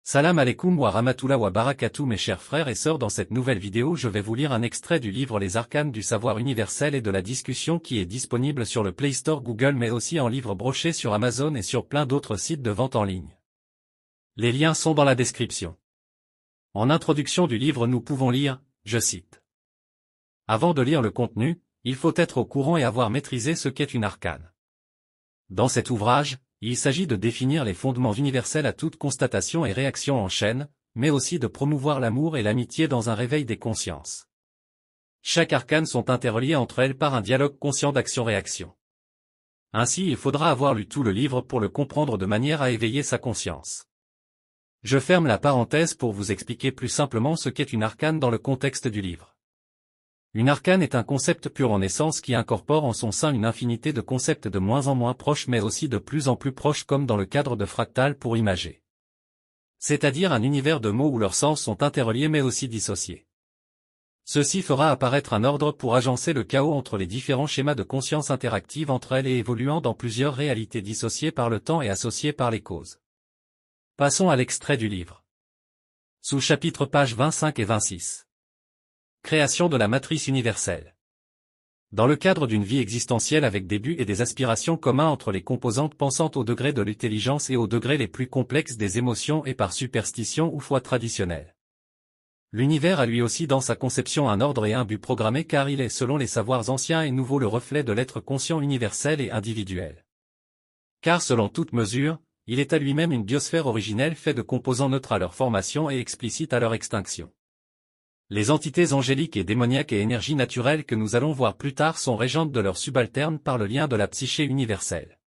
Salam alaikum wa rahmatullah wa barakatuh mes chers frères et sœurs, dans cette nouvelle vidéo je vais vous lire un extrait du livre Les Arcanes du savoir universel et de la discussion qui est disponible sur le Play Store Google mais aussi en livre broché sur Amazon et sur plein d'autres sites de vente en ligne. Les liens sont dans la description. En introduction du livre nous pouvons lire, je cite. Avant de lire le contenu, il faut être au courant et avoir maîtrisé ce qu'est une arcane. Dans cet ouvrage, il s'agit de définir les fondements universels à toute constatation et réaction en chaîne, mais aussi de promouvoir l'amour et l'amitié dans un réveil des consciences. Chaque arcane sont interreliées entre elles par un dialogue conscient d'action-réaction. Ainsi il faudra avoir lu tout le livre pour le comprendre de manière à éveiller sa conscience. Je ferme la parenthèse pour vous expliquer plus simplement ce qu'est une arcane dans le contexte du livre. Une arcane est un concept pur en essence qui incorpore en son sein une infinité de concepts de moins en moins proches mais aussi de plus en plus proches comme dans le cadre de fractales pour imager. C'est-à-dire un univers de mots où leurs sens sont interreliés mais aussi dissociés. Ceci fera apparaître un ordre pour agencer le chaos entre les différents schémas de conscience interactive entre elles et évoluant dans plusieurs réalités dissociées par le temps et associées par les causes. Passons à l'extrait du livre. Sous-chapitre pages 25 et 26. Création de la matrice universelle. Dans le cadre d'une vie existentielle avec des buts et des aspirations communs entre les composantes pensantes au degré de l'intelligence et au degré les plus complexes des émotions et par superstition ou foi traditionnelle. L'univers a lui aussi dans sa conception un ordre et un but programmé car il est selon les savoirs anciens et nouveaux le reflet de l'être conscient universel et individuel. Car selon toute mesure, il est à lui-même une biosphère originelle faite de composants neutres à leur formation et explicites à leur extinction. Les entités angéliques et démoniaques et énergies naturelles que nous allons voir plus tard sont régentes de leurs subalternes par le lien de la psyché universelle.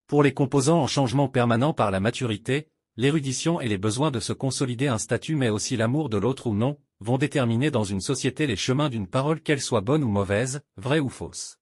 Pour les composants en changement permanent par la maturité, l'érudition et les besoins de se consolider un statut mais aussi l'amour de l'autre ou non, vont déterminer dans une société les chemins d'une parole qu'elle soit bonne ou mauvaise, vraie ou fausse.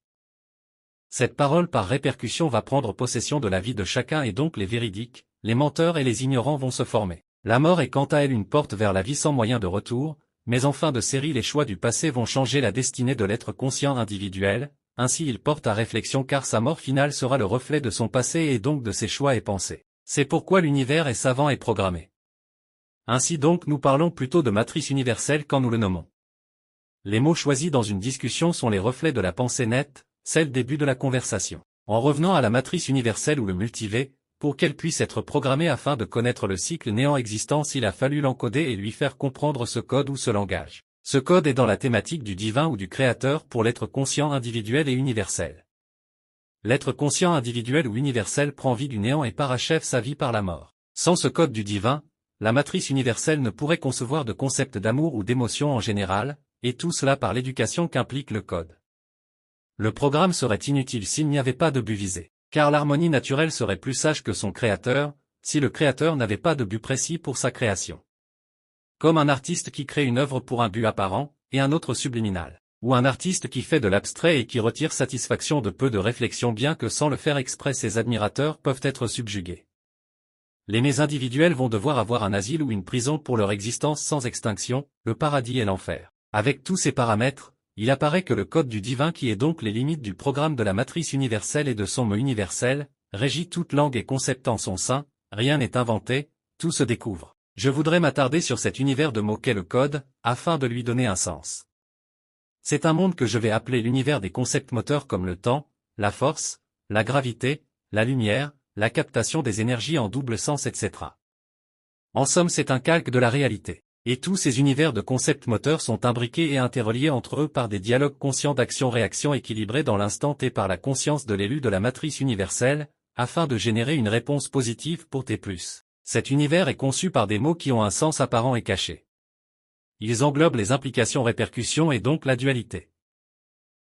Cette parole par répercussion va prendre possession de la vie de chacun et donc les véridiques, les menteurs et les ignorants vont se former. La mort est quant à elle une porte vers la vie sans moyen de retour, mais en fin de série les choix du passé vont changer la destinée de l'être conscient individuel, ainsi il porte à réflexion car sa mort finale sera le reflet de son passé et donc de ses choix et pensées. C'est pourquoi l'univers est savant et programmé. Ainsi donc nous parlons plutôt de matrice universelle quand nous le nommons. Les mots choisis dans une discussion sont les reflets de la pensée nette, celle début de la conversation. En revenant à la matrice universelle ou le multivé, pour qu'elle puisse être programmée afin de connaître le cycle néant-existence, il a fallu l'encoder et lui faire comprendre ce code ou ce langage. Ce code est dans la thématique du divin ou du créateur pour l'être conscient individuel et universel. L'être conscient individuel ou universel prend vie du néant et parachève sa vie par la mort. Sans ce code du divin, la matrice universelle ne pourrait concevoir de concept d'amour ou d'émotion en général, et tout cela par l'éducation qu'implique le code. Le programme serait inutile s'il n'y avait pas de but visé. Car l'harmonie naturelle serait plus sage que son créateur, si le créateur n'avait pas de but précis pour sa création. Comme un artiste qui crée une œuvre pour un but apparent, et un autre subliminal. Ou un artiste qui fait de l'abstrait et qui retire satisfaction de peu de réflexion bien que sans le faire exprès ses admirateurs peuvent être subjugués. Les mets individuels vont devoir avoir un asile ou une prison pour leur existence sans extinction, le paradis et l'enfer. Avec tous ces paramètres, il apparaît que le code du divin qui est donc les limites du programme de la matrice universelle et de son mot universel, régit toute langue et concept en son sein, rien n'est inventé, tout se découvre. Je voudrais m'attarder sur cet univers de mots qu'est le code, afin de lui donner un sens. C'est un monde que je vais appeler l'univers des concepts moteurs comme le temps, la force, la gravité, la lumière, la captation des énergies en double sens etc. En somme c'est un calque de la réalité. Et tous ces univers de concepts moteurs sont imbriqués et interreliés entre eux par des dialogues conscients d'action-réaction équilibrés dans l'instant T par la conscience de l'élu de la matrice universelle, afin de générer une réponse positive pour T+. Cet univers est conçu par des mots qui ont un sens apparent et caché. Ils englobent les implications répercussions et donc la dualité.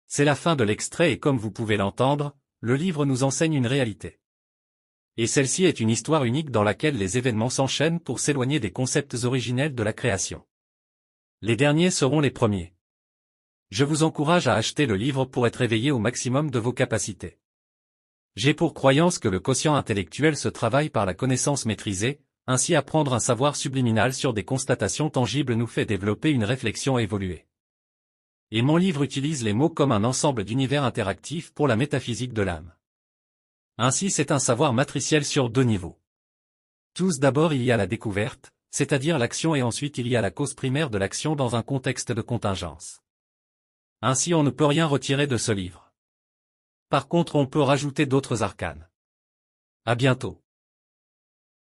C'est la fin de l'extrait et comme vous pouvez l'entendre, le livre nous enseigne une réalité. Et celle-ci est une histoire unique dans laquelle les événements s'enchaînent pour s'éloigner des concepts originels de la création. Les derniers seront les premiers. Je vous encourage à acheter le livre pour être éveillé au maximum de vos capacités. J'ai pour croyance que le quotient intellectuel se travaille par la connaissance maîtrisée, ainsi apprendre un savoir subliminal sur des constatations tangibles nous fait développer une réflexion évoluée. Et mon livre utilise les mots comme un ensemble d'univers interactifs pour la métaphysique de l'âme. Ainsi c'est un savoir matriciel sur deux niveaux. Tous d'abord il y a la découverte, c'est-à-dire l'action et ensuite il y a la cause primaire de l'action dans un contexte de contingence. Ainsi on ne peut rien retirer de ce livre. Par contre on peut rajouter d'autres arcanes. À bientôt.